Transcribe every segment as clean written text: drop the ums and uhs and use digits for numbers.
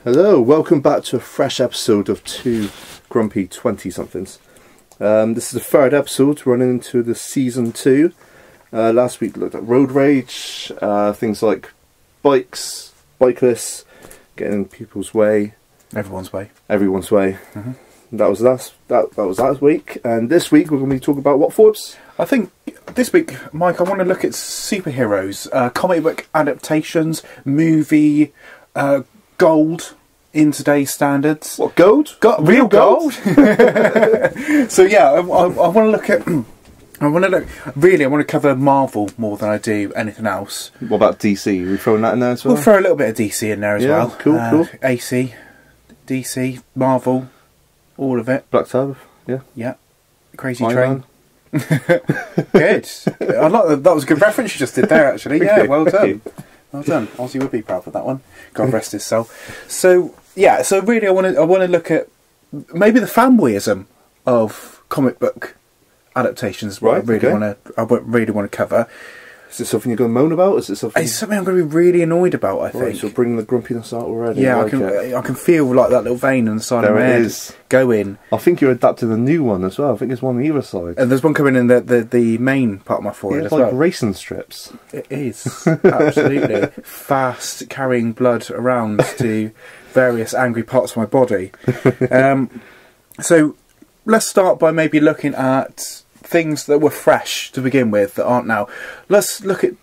Hello, welcome back to a fresh episode of Two Grumpy 20-somethings. This is the third episode running into the season 2. Last week we looked at road rage, things like bikes, bike lists, getting in people's way. Everyone's way. Everyone's way. That was last week, and this week we're going to be talking about what, Forbes? I think this week, Mike, I want to look at superheroes, comic book adaptations, movie, gold in today's standards. What, gold? Real gold? So yeah, I want to look at... I want to cover Marvel more than I do anything else. What about DC? Are we throwing that in there as well? We'll throw a little bit of DC in there as well. Cool. AC, DC, Marvel, all of it. Black Sabbath, yeah. Yeah. Crazy Iron Train. Man. Good. I like that was a good reference you just did there, actually. Yeah, well done. Thank you. Well done. Ozzy would be proud of that one. God rest his soul. So yeah, so really I want to look at maybe the fanboyism of comic book adaptations. What Right, I really want to cover. Is it something you're going to moan about? Is it something? It's something I'm going to be really annoyed about, I think. Right, so bringing the grumpiness out already. Yeah, I I can feel like that little vein on the side of my head going. I think you're adapting a new one as well. I think there's one on either side. And there's one coming in the main part of my forehead as It's like well. racing strips. It is, absolutely. Fast, carrying blood around to various angry parts of my body. So let's start by maybe looking at things that were fresh to begin with that aren't now. Let's look at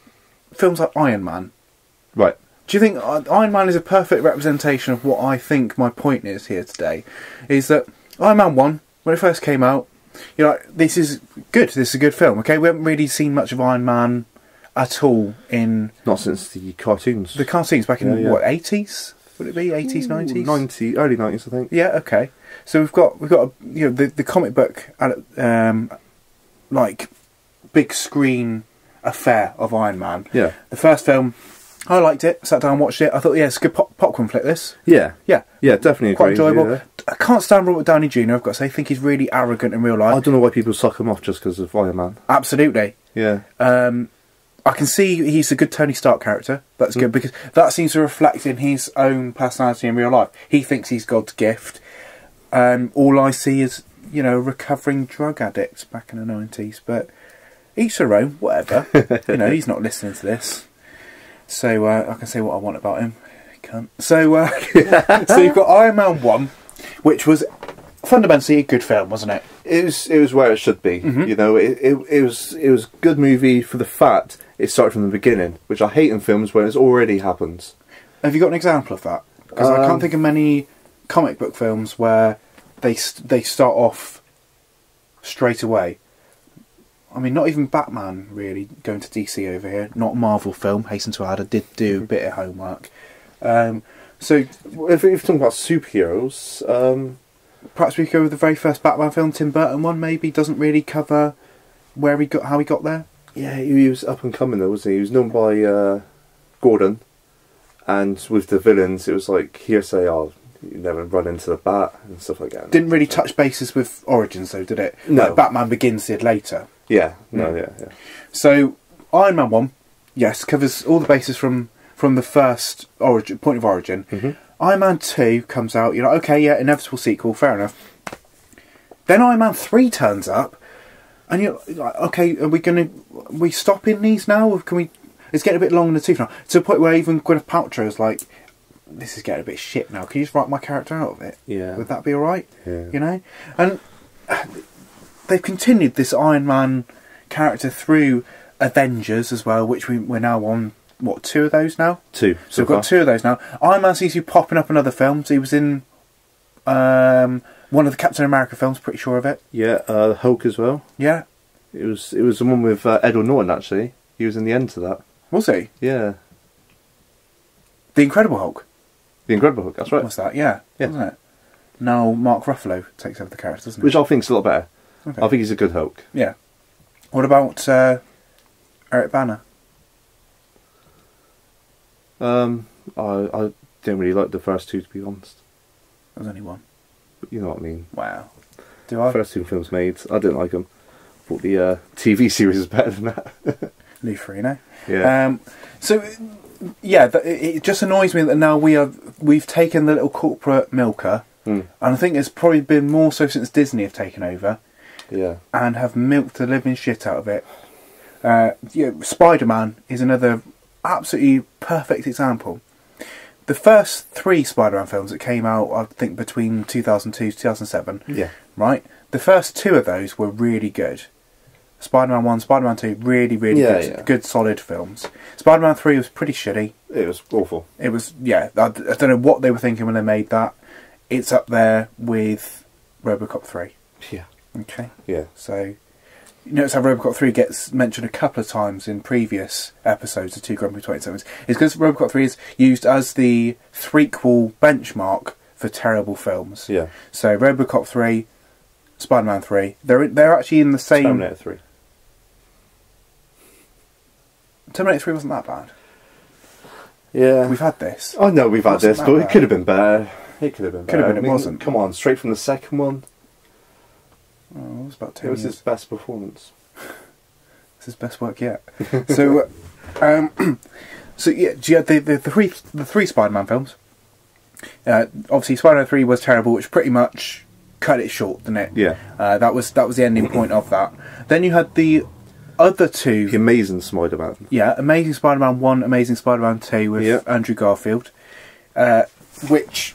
films like Iron Man. Right. Do you think Iron Man is a perfect representation of what I think my point is here today? Is that Iron Man 1, when it first came out, you're like, this is good, this is a good film, okay? We haven't really seen much of Iron Man at all in... Not since the cartoons. The cartoons back in, what, 80s? Would it be 80s, 90s? Early 90s, I think. Yeah, okay. So we've got the comic book like big screen affair of Iron Man. Yeah. The first film, I liked it. Sat down and watched it. I thought, yeah, it's a good popcorn flick. This. Yeah, yeah, definitely quite enjoyable. Yeah. I can't stand Robert Downey Jr. I've got to say, I think he's really arrogant in real life. I don't know why people suck him off just because of Iron Man. Absolutely. Yeah. I can see he's a good Tony Stark character. That's good because that seems to reflect in his own personality in real life. He thinks he's God's gift. All I see is, a recovering drug addict back in the 90s. But each their own, whatever. He's not listening to this. So I can say what I want about him. Cunt. So, so you've got Iron Man 1, which was fundamentally a good film, wasn't it? It was where it should be. It was a good movie for the fact it started from the beginning, which I hate in films when it's already happened. Have you got an example of that? Because I can't think of many comic book films where they start off straight away. I mean, not even Batman really going to DC over here. Not a Marvel film. Hasten to add, I did do a bit of homework. So if you're talking about superheroes, perhaps we go with the very first Batman film, Tim Burton one. Maybe doesn't really cover how he got there. Yeah, he was up and coming though, wasn't he? He was known by Gordon, and with the villains, it was like hearsay. Oh, you never run into the Bat and stuff like that. Didn't really touch bases with Origins though, did it? No. Like Batman Begins did later. Yeah, yeah. So Iron Man 1, yes, covers all the bases from the first point of origin. Iron Man 2 comes out, you're like, okay, yeah, inevitable sequel, fair enough. Then Iron Man 3 turns up, and you're like, okay, are we stopping these now? Or it's getting a bit long in the tooth now. To the point where even Gwyneth Paltrow is like, this is getting a bit shit now. Can you just write my character out of it? Yeah. Would that be alright? Yeah. And they've continued this Iron Man character through Avengers as well, which we're now on, what, 2 of those now? 2. So we've got 2 of those now. Iron Man seems to be popping up in other films. He was in one of the Captain America films, pretty sure of it. Yeah, Hulk as well. Yeah. It was the one with Edward Norton, actually. He was in the end to that. Was he? Yeah. The Incredible Hulk? The Incredible Hulk, that's right. What's that? Yeah. Wasn't it? Now Mark Ruffalo takes over the character, doesn't he? Which I think's a lot better. Okay. I think he's a good Hulk. Yeah. What about Eric Bana? I didn't really like the first 2, to be honest. There's only one. But you know what I mean. Wow. Do I? First 2 films made, I didn't like them. Thought the TV series is better than that. Lou Ferrigno. Yeah. So, yeah, it just annoys me that now we are we've taken the little corporate milker, and I think it's probably been more so since Disney have taken over, and have milked the living shit out of it. Spider-Man is another absolutely perfect example. The first 3 Spider-Man films that came out, I think, between 2002 and 2007, right? The first 2 of those were really good. Spider-Man 1, Spider-Man 2, really good, solid films. Spider-Man 3 was pretty shitty. It was awful. It was, I don't know what they were thinking when they made that. It's up there with RoboCop 3. Yeah. Okay. Yeah. So, you notice how RoboCop 3 gets mentioned a couple of times in previous episodes of 2 Grumpy 27s. It's because RoboCop 3 is used as the threequel benchmark for terrible films. Yeah. So, RoboCop 3, Spider-Man 3, they're actually in the same... Terminator 3. Terminator 3 wasn't that bad. Yeah. We've had this. I know we've had this, but it could have been better. It could have been better. It wasn't. Come on, straight from the second one. Oh, it was about 10 It was years. his best performance. It's his best work yet. So, so yeah, the 3 Spider-Man films. Obviously, Spider-Man 3 was terrible, which pretty much cut it short, didn't it? Yeah. That was the ending point of that. Then you had the other 2. The Amazing Spider-Man. Yeah, Amazing Spider-Man 1, Amazing Spider-Man 2 with Andrew Garfield, which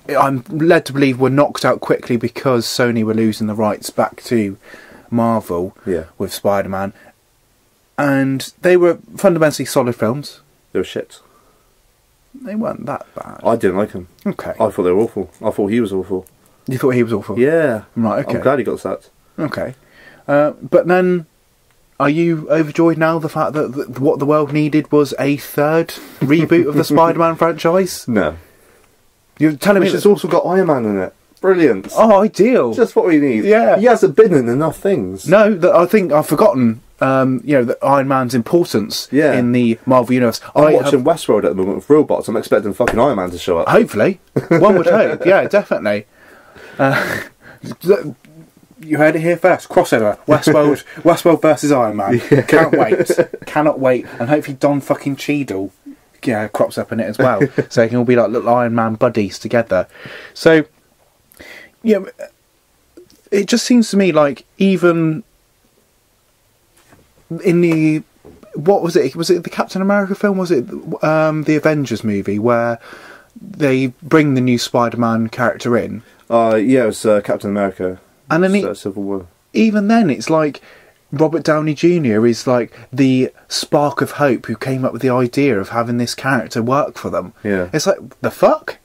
I'm led to believe were knocked out quickly because Sony were losing the rights back to Marvel with Spider-Man. And they were fundamentally solid films. They were shit. They weren't that bad. I didn't like them. Okay. I thought they were awful. I thought he was awful. You thought he was awful? Yeah. Right, okay. I'm glad he got sacked. Okay. But then, are you overjoyed now the fact that what the world needed was a 3rd reboot of the Spider-Man franchise? No. You're telling me it's also got Iron Man in it. Brilliant. Oh, ideal. Just what we need. Yeah. He hasn't been in enough things. No, I think I've forgotten, that Iron Man's importance in the Marvel Universe. I'm watching Westworld at the moment with robots. I'm expecting fucking Iron Man to show up. Hopefully. One would hope. Yeah, definitely. You heard it here first. Crossover. Westworld versus Iron Man. Yeah. Can't wait. Cannot wait. And hopefully Don fucking Cheadle crops up in it as well. So they can all be like little Iron Man buddies together. So, it just seems to me like even in the... What was it? Was it the Captain America film? Was it the Avengers movie where they bring the new Spider-Man character in? Yeah, it was Captain America. And then Civil War. Even then, it's like Robert Downey Jr. is like the spark of hope who came up with the idea of having this character work for them. Yeah. It's like, the fuck?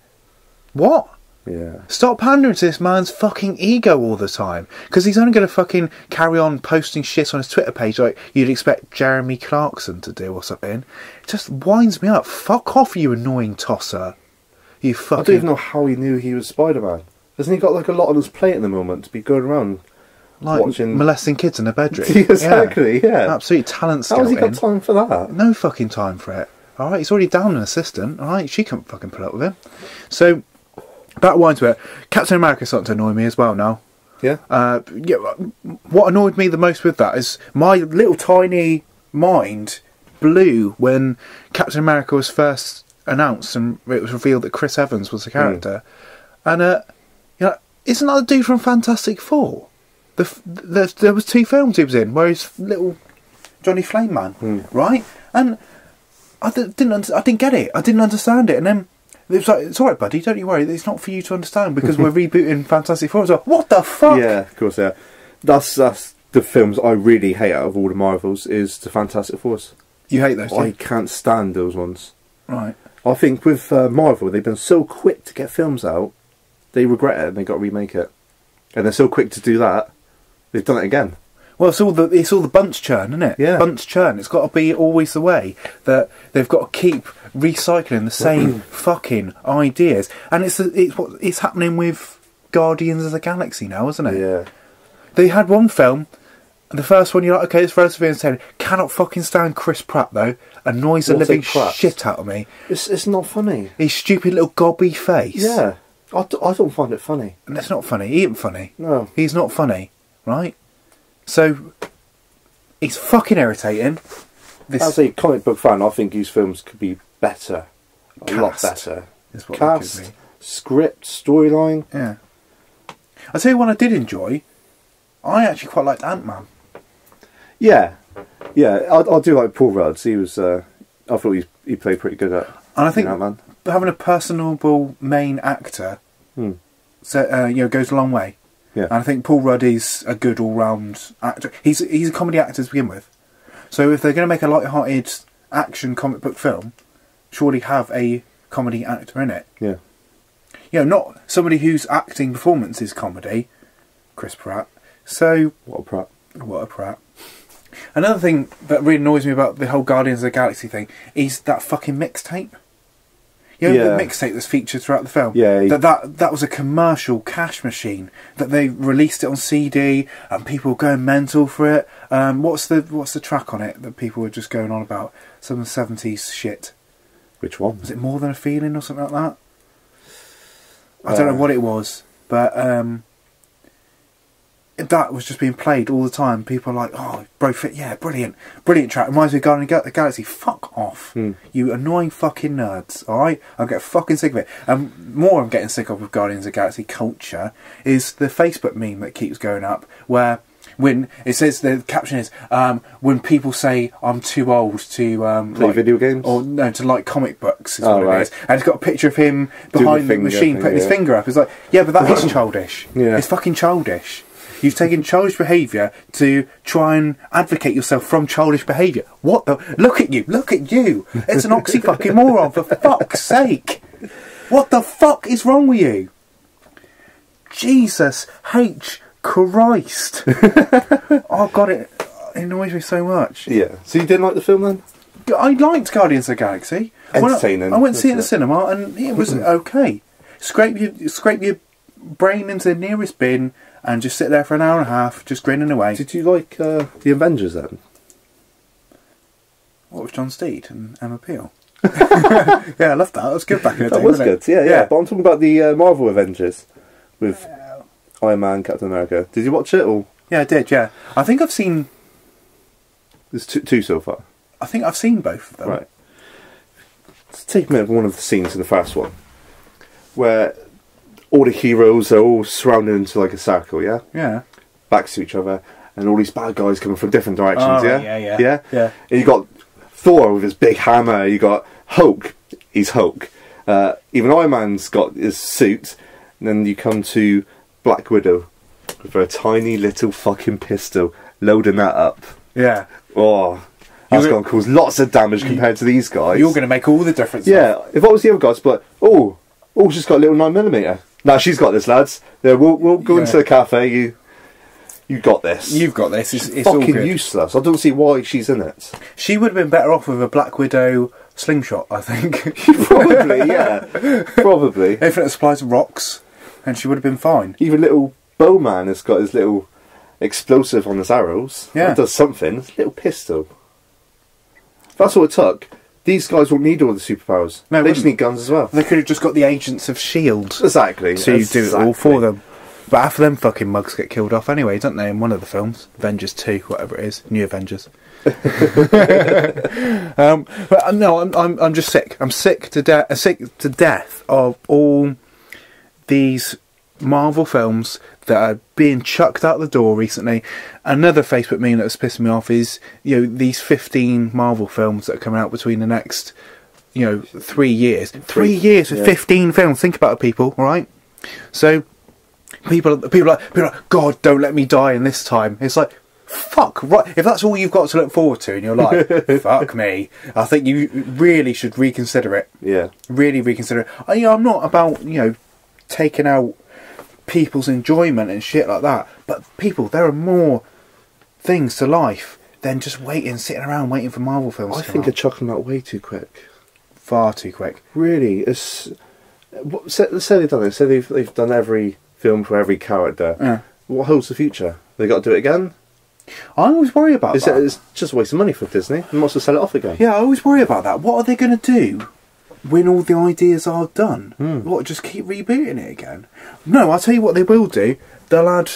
What? Yeah. Stop pandering to this man's fucking ego all the time. Because he's only going to fucking carry on posting shit on his Twitter page like you'd expect Jeremy Clarkson to do or something. It just winds me up. Fuck off, you annoying tosser. You fucking... I don't even know how he knew he was Spider-Man. Hasn't he got like a lot on his plate at the moment to be going around like watching... molesting kids in a bedroom? Exactly, yeah. Absolute talent scouting. How has he got time for that? No fucking time for it. Alright, he's already down an assistant. Alright, she can't fucking put up with him. So, that winds me up. Captain America's starting to annoy me as well now. Yeah? What annoyed me the most with that is my little tiny mind blew when Captain America was first announced and it was revealed that Chris Evans was the character. And, isn't that the dude from Fantastic Four? There was 2 films he was in where he's little Johnny Flame Man, right? And I didn't get it. I didn't understand it. And then it was like, it's alright, buddy, don't you worry. It's not for you to understand because we're rebooting Fantastic Four. I was like, what the fuck? Yeah, of course, yeah. That's the films I really hate out of all the Marvels is the Fantastic Fours. You hate those? I can't stand those ones. Right. I think with Marvel, they've been so quick to get films out, they regret it and they got to remake it. And they're so quick to do that, they've done it again. Well, it's all the bunch churn, isn't it? Yeah. Bunch churn. It's got to be always the way that they've got to keep recycling the same fucking ideas. And it's happening with Guardians of the Galaxy now, isn't it? Yeah. They had one film, and the first one you're like, okay, it's relatively entertaining. Cannot fucking stand Chris Pratt though. Annoys the living shit out of me. It's not funny. His stupid little gobby face. Yeah. I don't find it funny. And it's not funny. He ain't funny. No. He's not funny, right? So, it's fucking irritating. As a comic book fan, I think these films could be better. A lot better. is what Cast, it could be. script, storyline. Yeah. I'll tell you one I did enjoy. I actually quite liked Ant-Man. Yeah, I do like Paul Rudd. He was. I thought he played pretty good at. And I think Ant-Man. having a personable main actor, goes a long way. Yeah. And I think Paul Rudd is a good all-round actor. He's a comedy actor to begin with. So if they're going to make a light-hearted action comic book film, surely have a comedy actor in it. Yeah. Not somebody whose acting performance is comedy. Chris Pratt. So What a Pratt. What a Pratt. Another thing that really annoys me about the whole Guardians of the Galaxy thing is that fucking mixtape. The mixtape that's featured throughout the film. Yeah. That was a commercial cash machine. That they released it on CD and people were going mental for it. What's the track on it that people were just going on about? Some 70s shit. Which one? Was it More Than a Feeling or something like that? I don't know what it was, but that was just being played all the time. People are like, "Oh, bro, brilliant track. Reminds me of Guardians of the Galaxy." Fuck off, you annoying fucking nerds. All right, I'll get fucking sick of it. And more, I'm getting sick of with Guardians of the Galaxy culture is the Facebook meme that keeps going up, where when it says the caption is when people say I'm too old to play video games, or no, to like comic books. Is what it is. And it's got a picture of him behind the machine putting his finger up. It's like, yeah, but that is childish. Yeah. It's fucking childish. You've taken childish behaviour to try and advocate yourself from childish behaviour. What the? Look at you! It's an oxy-fucking-moron, for fuck's sake! What the fuck is wrong with you? Jesus H. Christ! Oh God, it annoys me so much. Yeah. So you didn't like the film then? I liked Guardians of the Galaxy. Entertaining. I went to see it in the cinema and it was okay. Scrape your brain into the nearest bin and just sit there for an hour and a half, just grinning away. Did you like the Avengers then? What was John Steed and Emma Peel? Yeah, I loved that. That was good back in the day. That was wasn't good. it? Yeah. But I'm talking about the Marvel Avengers with Iron Man, Captain America. Did you watch it? Or Yeah, I did. Yeah, I think I've seen. there's two so far. I think I've seen both of them. Right. Let's take a minute of one of the scenes in the first one, where all the heroes are all surrounded into like a circle, yeah? Yeah. Backs to each other, and all these bad guys coming from different directions, Yeah. And you got Thor with his big hammer, you got Hulk, he's Hulk. Even Iron Man's got his suit, and then you come to Black Widow with her tiny little fucking pistol, loading that up. Yeah. Oh, that's going to cause lots of damage compared to these guys. You're going to make all the difference. Yeah, if I was the other guys, but she's got a little 9mm. No, she's got this, lads. Yeah, we'll go into the cafe. You got this. You've got this. It's fucking all good. useless. I don't see why she's in it. She would have been better off with a Black Widow slingshot, I think. Probably, yeah. Probably. Infinite supplies of rocks, and she would have been fine. Even little Bowman has got his little explosive on his arrows. Yeah. That does something. It's a little pistol. That's what it took. These guys won't need all the superpowers. No, they just need guns as well. They could have just got the agents of S.H.I.E.L.D. Exactly. to do it all for them. But half of them fucking mugs get killed off anyway, don't they, in one of the films? Avengers 2, whatever it is. New Avengers. But no, I'm just sick. I'm sick to death of all these Marvel films that are being chucked out the door recently. Another Facebook meme that was pissing me off is, these 15 Marvel films that are coming out between the next, 3 years. 3 years for 15 films. Think about it, people, alright? So, people are like, God, don't let me die in this time. It's like, fuck, right. If that's all you've got to look forward to in your life, fuck me. I think you really should reconsider it. Yeah. Really reconsider it. I'm not about, taking out people's enjoyment and shit like that. But people, there are more things to life than just sitting around waiting for Marvel films. I think they're chucking that way too quick. Far too quick. Really, let's say they've done it. Say they've done every film for every character. Yeah. What holds the future? They got to do it again? I always worry about that. It's just a waste of money for Disney. They must sell it off again. Yeah, I always worry about that. What are they going to do when all the ideas are done? What, just keep rebooting it again? No, I'll tell you what they will do. They'll add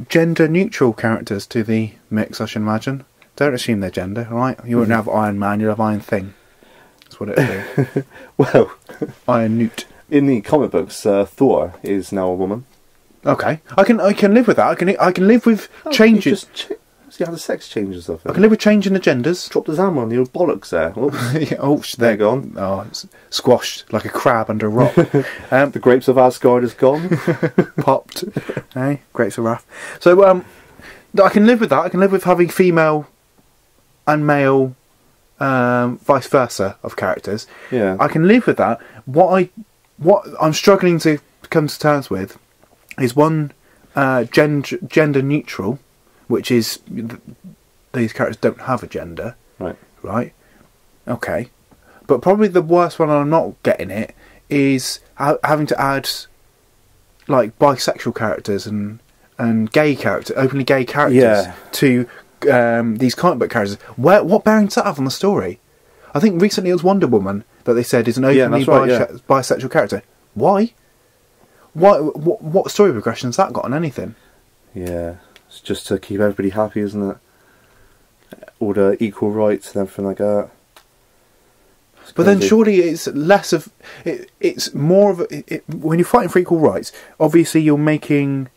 gender-neutral characters to the mix, I should imagine. Don't assume they're gender, alright? You won't have Iron Man, you'll have Iron Thing. That's what it is. Well, Iron Newt. in the comic books, Thor is now a woman. Okay, I can live with that. I can live with changing. See how the sex changes of it. I can live with changing the genders. Dropped his hammer on the old bollocks there. Oops. Yeah, oh, They're gone. Oh, it's squashed like a crab under a rock. The grapes of Asgard is gone. Popped. Hey, grapes of wrath. So I can live with that. I can live with having female and male, vice versa of characters. Yeah. I can live with that. What I'm struggling to come to terms with is one gender neutral, which is these characters don't have a gender. Right. Right. Okay. But probably the worst one, I'm not getting it, is having to add like bisexual characters and gay characters, openly gay characters to these comic book characters. What bearing does that have on the story? I think recently it was Wonder Woman that they said is an openly bisexual character. Why? What story progression has that got on anything? Yeah, it's just to keep everybody happy, isn't it? All the equal rights and everything like that. But then surely it's less of it's more of when you're fighting for equal rights. Obviously, you're making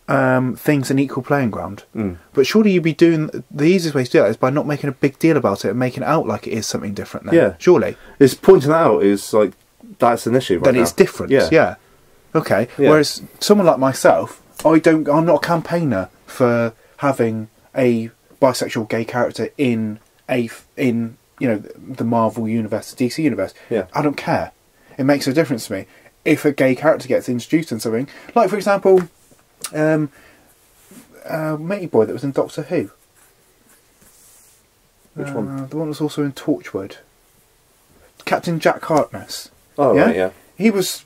things an equal playing ground. But surely you'd be doing the easiest way to do that is by not making a big deal about it and making it out like it is something different. Then. Yeah, surely it's pointing that out is like that's an issue. Right then now. It's different. Yeah. Okay. Yeah. Whereas someone like myself, I'm not a campaigner for having a bisexual gay character in the Marvel universe, the DC universe. Yeah. I don't care. It makes a difference to me if a gay character gets introduced in something. Like, for example, Matey Boy that was in Doctor Who. Which one? The one that was also in Torchwood. Captain Jack Harkness. Oh, right, yeah. He was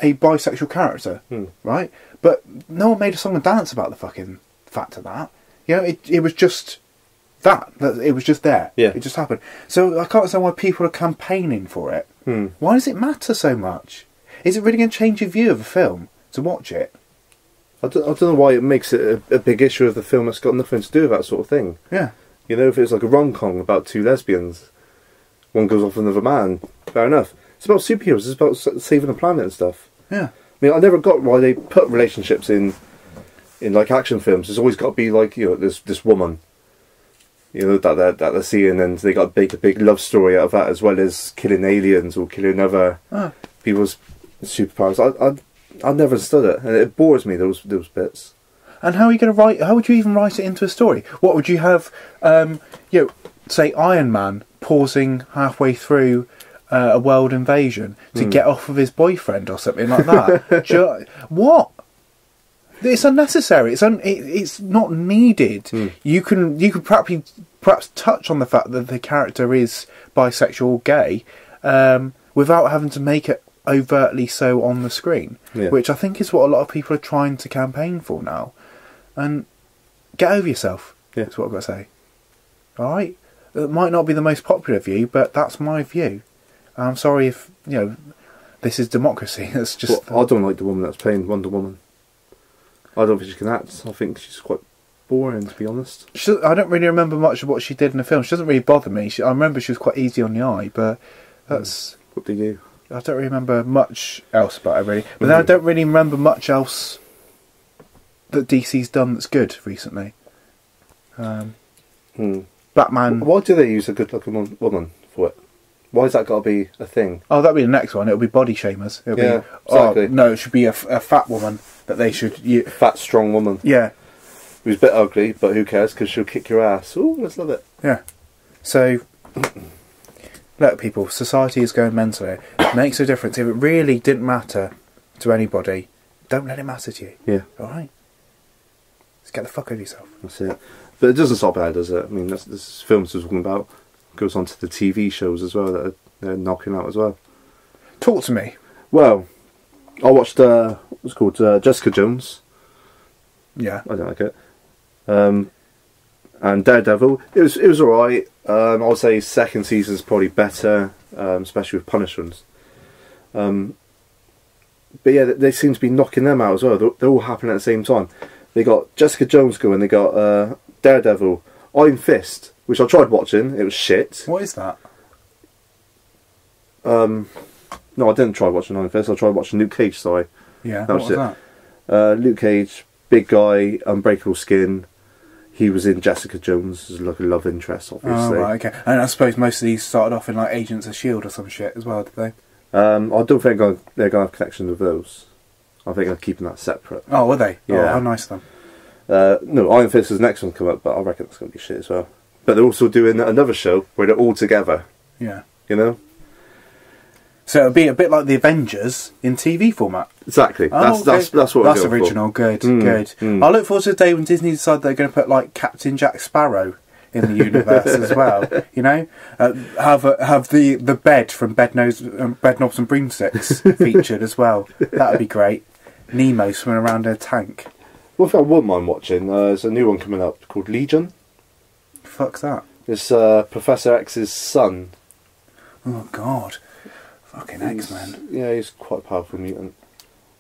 a bisexual character, right? But no one made a song and dance about the fucking fact of that. You know, it was just that. It was just there. Yeah. It just happened. So I can't understand why people are campaigning for it. Why does it matter so much? Is it really going to change your view of a film to watch it? I don't know why it makes it a big issue of the film that's got nothing to do with that sort of thing. Yeah. You know, if it's like a rom-com about two lesbians, one goes off with another man, fair enough. It's about superheroes, it's about saving the planet and stuff. Yeah. I mean, I never got why they put relationships in like action films. There's always got to be like, you know, this woman, you know, that they're seeing, and they got to make a big love story out of that, as well as killing aliens or killing other people's superpowers. I never understood it, and it bores me, those bits. And how are you going to write? How would you even write it into a story? What would you have? Say Iron Man pausing halfway through a world invasion to get off of his boyfriend or something like that. What? It's unnecessary. It's not needed. You could perhaps touch on the fact that the character is bisexual or gay without having to make it overtly so on the screen, which I think is what a lot of people are trying to campaign for now. And get over yourself. Yeah, that's what I've got to say. All right, it might not be the most popular view, but that's my view. I'm sorry if this is democracy. It's just I don't like the woman that's playing Wonder Woman. I don't think she can act. I think she's quite boring, to be honest. I don't really remember much of what she did in the film. She doesn't really bother me. I remember she was quite easy on the eye, but that's what do you? I don't really remember much else about her, really. But then I don't really remember much else that DC's done that's good recently. Batman. Why do they use a good-looking woman for it? Why has that got to be a thing? Oh, that'll be the next one. It'll be body shamers. It'll be, exactly. No, it should be a fat woman that they should... Fat, strong woman. Yeah. Who's a bit ugly, but who cares, because she'll kick your ass. Ooh, let's love it. Yeah. So... Look, people, society is going mental here. It makes a difference. If it really didn't matter to anybody, don't let it matter to you. Yeah. Alright? Just get the fuck over yourself. That's it. But it doesn't stop there, does it? I mean, this films we're talking about goes on to the TV shows as well that they're knocking out as well. Talk to me. Well, I watched, what's it called, Jessica Jones. Yeah. I don't like it. And Daredevil, it was alright. I would say second season's probably better, especially with Punishments. But yeah, they seem to be knocking them out as well. They're all happening at the same time. They got Jessica Jones going, they got Daredevil, Iron Fist, which I tried watching, it was shit. What is that? No, I didn't try watching Iron Fist. I tried watching Luke Cage. Sorry. Yeah. That What was was it. that? Luke Cage, big guy, unbreakable skin. He was in Jessica Jones as like a love interest, obviously. Oh, right, okay. And I suppose most of these started off in like Agents of S.H.I.E.L.D. or some shit as well, did they? I don't think they're going to have connections with those. I think they're keeping that separate. Oh, were they? Yeah. Oh, how nice of them. No, Iron Fist is the next one to come up, but I reckon it's going to be shit as well. But they're also doing another show where they're all together. Yeah. You know? So it'll be a bit like the Avengers in TV format. Exactly. Oh, okay. That's what That's we're going original. for. Good, good. I look forward to the day when Disney decide they're going to put like Captain Jack Sparrow in the universe as well. You know, have the bed from Bedknobs and Broomsticks featured as well. That'd be great. Nemo swimming around in a tank. One thing I wouldn't mind watching, there's a new one coming up called Legion. Fuck's that? It's Professor X's son. Oh God, fucking X-Men. Yeah, he's quite a powerful mutant.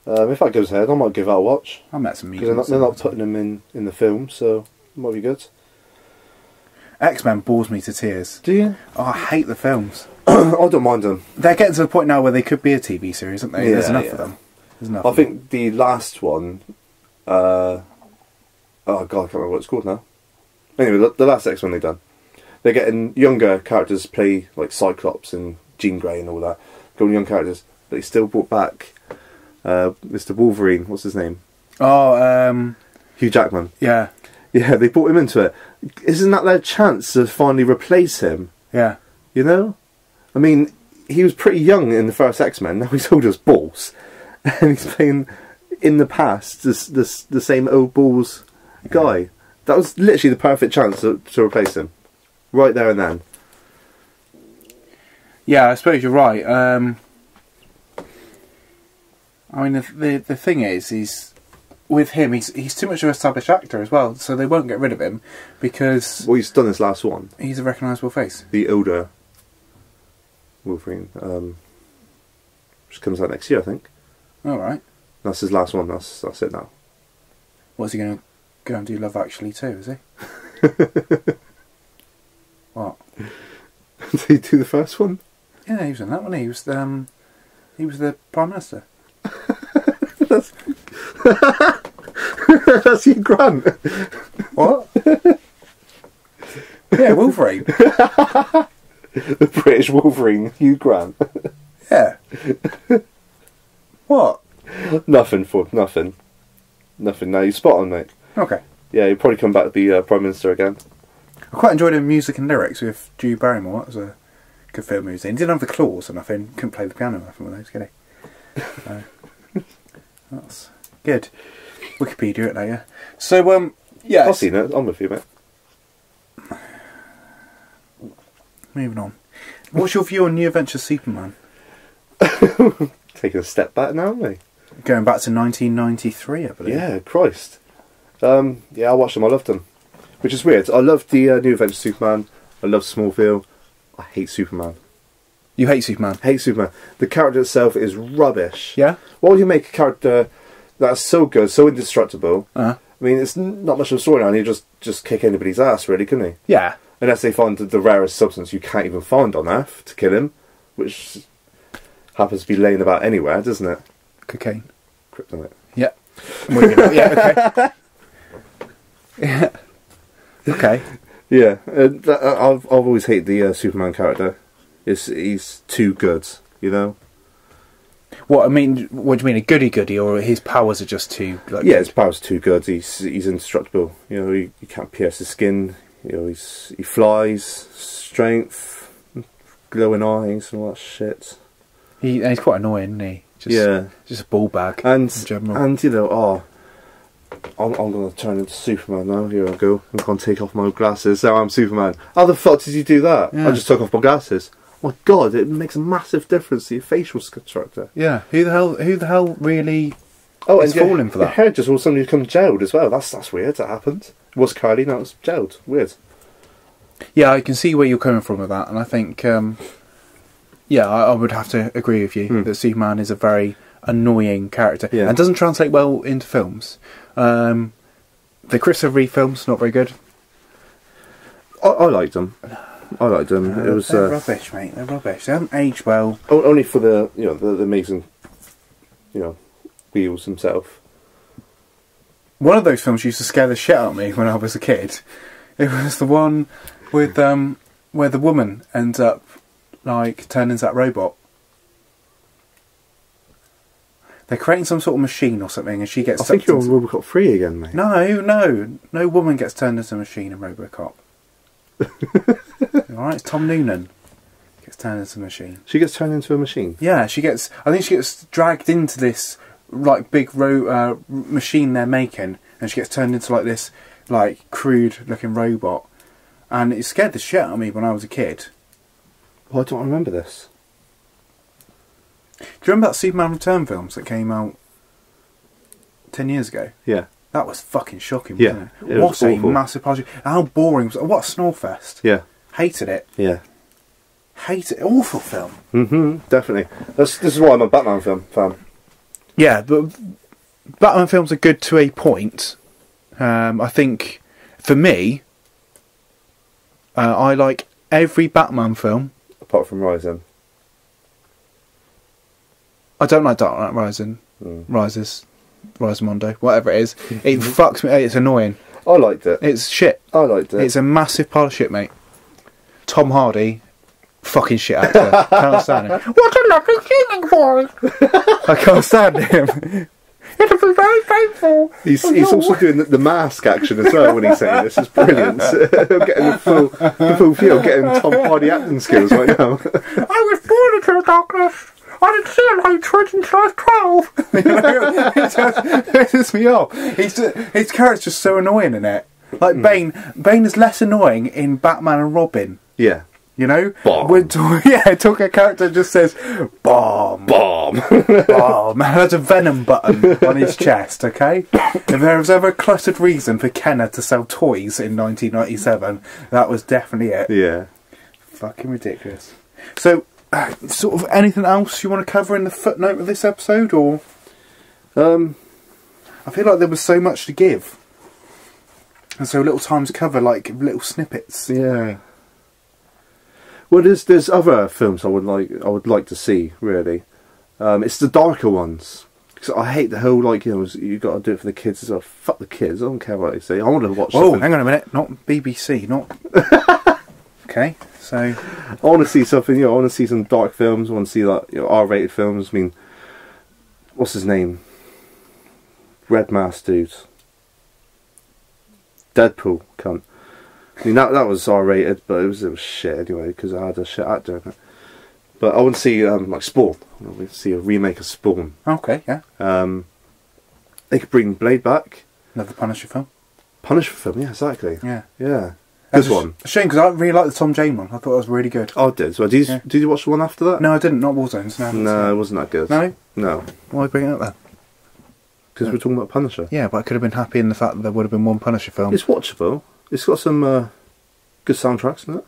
If that goes ahead, I might give that a watch. I met some Because mutants. they're not putting him in the film, so it might be good. X-Men bores me to tears. Do you? Oh, I hate the films. I don't mind them. They're getting to the point now where they could be a TV series, aren't they? Yeah, There's enough yeah. of them. There's enough. I of them. think the last one... oh God, I can't remember what it's called now. Anyway, the last X-Men they've done. They're getting younger characters to play, like Cyclops and Jean Grey and all that. Going young characters. But they still brought back Mr. Wolverine. What's his name? Oh, Hugh Jackman. yeah, Yeah, they brought him into it. Isn't that their chance to finally replace him? yeah. You know? I mean, he was pretty young in the first X-Men. Now he's old as balls. And he's playing, in the past, the same old balls guy. That was literally the perfect chance to replace him. Right there and then. Yeah, I suppose you're right. I mean, the thing is with him, he's too much of an established actor as well, so they won't get rid of him because Well, he's done this last one. he's a recognisable face. The older Wolverine. Which comes out next year, I think. All right. That's his last one. That's it now. What's he going to go and do Love Actually too, is he? What? Did he do the first one? Yeah, he was in that one. He was the Prime Minister. That's Hugh Grant. What? Yeah, Wolverine. The British Wolverine, Hugh Grant. Yeah. What? Nothing. No, you spot on, mate. Okay. Yeah, he'll probably come back to be Prime Minister again. I quite enjoyed the music and lyrics with Drew Barrymore. That was a good film he was in. He didn't have the claws or nothing. Couldn't play the piano or nothing with those, could he? That's good. Wikipedia it later. So, yeah. I've seen it. I'm with you, mate. Moving on. What's your view on New Adventures Superman? Taking a step back now, aren't we? Going back to 1993, I believe. Yeah, Christ. Yeah, I watched them. I loved them. Which is weird. I loved the New Adventures Superman. I love Smallville. I hate Superman. You hate Superman? Hate Superman. The character itself is rubbish. Yeah? Why would you make a character that's so good, so indestructible? Uh-huh. I mean, it's not much of a storyline. You just kick anybody's ass, really, couldn't he? Yeah. Unless they find the rarest substance you can't even find on Earth to kill him, which happens to be laying about anywhere, doesn't it? Cocaine. Kryptonite. Yeah. Yeah, okay. Yeah. Okay. Yeah, I've always hated the Superman character. He's too good, you know. What do you mean, a goody-goody, or his powers are just too... Like, Yeah, his powers are too good. He's indestructible. You know, he can't pierce his skin. You know, he flies, strength, glowing eyes, and all that shit. and he's quite annoying, isn't he? Just a ball bag in general. And you know, I'm going to turn into Superman now. Here I go. I'm going to take off my glasses. Now I'm Superman. How the fuck did you do that? Yeah. I just took off my glasses. Oh my God, it makes a massive difference to your facial structure. Yeah, who the hell really is falling for that? Your hair just all suddenly become gelled as well. That's weird. That happened. It was curly, now it's gelled. Weird. Yeah, I can see where you're coming from with that, and I think, I would have to agree with you that Superman is a very annoying character and doesn't translate well into films. The Christopher Reeve films, not very good. I liked them. I liked them. It was they're rubbish, mate. They're rubbish. They haven't aged well. only for the the amazing wheels himself. One of those films used to scare the shit out of me when I was a kid. It was the one with where the woman ends up like turning into that robot. They're creating some sort of machine or something, and she gets. I think you're on Robocop 3 again, mate. No woman gets turned into a machine in Robocop. Alright, it's Tom Noonan gets turned into a machine. She gets turned into a machine? Yeah, she gets... I think she gets dragged into this, like, big machine they're making, and she gets turned into, like, this, like, crude-looking robot. And it scared the shit out of me when I was a kid. Well, I don't remember this. Do you remember that Superman Return films that came out 10 years ago? Yeah. That was fucking shocking, Yeah, wasn't it? What a massive project. How boring was it? What a snowfest. Yeah. Hated it. Yeah. Hated it. Awful film. Definitely. This is why I'm a Batman fan. Yeah, but Batman films are good to a point. I think, for me, I like every Batman film. Apart from Rising. I don't like Dark Knight Rising. Rise Mondo, whatever it is. It fucks me. It's annoying. I liked it. It's shit. I liked it. It's a massive pile of shit, mate. Tom Hardy, fucking shit actor. Can't stand him. What a lovely singing voice! I can't stand him. It'll be very painful. He's also doing the mask action as well when he's saying this. It's brilliant. Getting the full feel, getting Tom Hardy acting skills right now. I was born into the darkness. I didn't see a light switch until I was 12. You know, it pisses me off. His character's just so annoying in it. Like Bane is less annoying in Batman and Robin. Yeah. You know? Bomb. Talking a character just says, bomb. Bomb. Bomb. Has a Venom button on his chest, okay? If there was ever a cluttered reason for Kenner to sell toys in 1997, that was definitely it. Yeah. Fucking ridiculous. So, sort of anything else you want to cover in the footnote of this episode, or? I feel like there was so much to give. And so little time to cover, like, little snippets. Yeah. Well, there's other films I would like to see, really. It's the darker ones. Because I hate the whole, like, you got to do it for the kids as well. Fuck the kids, I don't care what they say. I want to watch something. Oh, hang on a minute, not BBC, not... Okay, so... I want to see something, I want to see some dark films, I want to see, like, R-rated films. I mean, what's his name? Red Mask dude. Deadpool, cunt. I mean, that was R-rated, but it was shit anyway, because I had a shit actor in it. But I want to see, like, Spawn. I want to see a remake of Spawn. Okay, yeah. They could bring Blade back. Another Punisher film. Punisher film, yeah, exactly. Yeah. Yeah. Good one. A shame, because I really liked the Tom Jane one. I thought it was really good. Oh, I did. So did you watch the one after that? No, I didn't. Not Warzones. No, it wasn't that good. No? No. Why bring it up then? Because we're talking about Punisher. Yeah, but I could have been happy in the fact that there would have been one Punisher film. It's watchable. It's got some good soundtracks in it.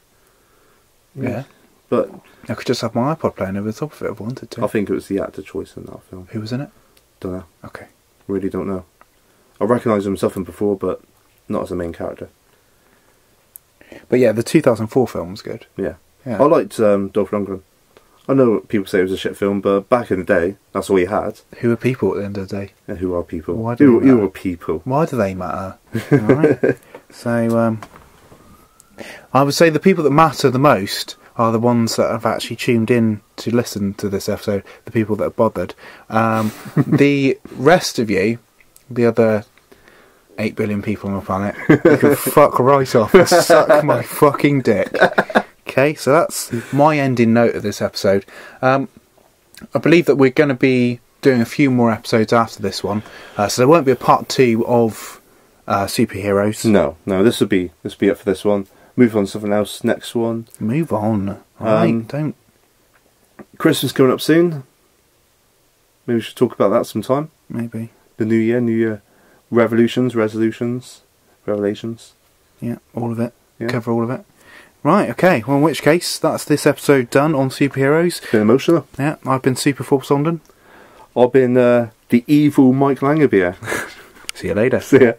Yeah. But I could just have my iPod playing over the top of it if I wanted to. I think it was the actor choice in that film. Who was in it? Don't know. Okay. Really don't know. I recognise him something before, but not as a main character. But yeah, the 2004 film was good. Yeah. Yeah. I liked Dolph Lundgren. I know people say it was a shit film, but back in the day, that's all you had. Who are people at the end of the day? And who are people? Why do who are people? Why do they matter? Alright. So, I would say the people that matter the most are the ones that have actually tuned in to listen to this episode, the people that are bothered. The rest of you, the other 8 billion people on the planet, you can fuck right off and suck my fucking dick. Okay, so that's my ending note of this episode. I believe that we're going to be doing a few more episodes after this one, so there won't be a part 2 of superheroes. No, this would be it for this one. Move on to something else. Next one. Move on. Alright, don't. Christmas coming up soon. Maybe we should talk about that sometime. Maybe. The New Year resolutions. Revelations. Yeah, all of it. Yeah. Cover all of it. Right, okay. Well, in which case, that's this episode done on superheroes. Been emotional. Yeah, I've been Super Forbes London. I've been the evil Mike Langerbier. See you later. See ya.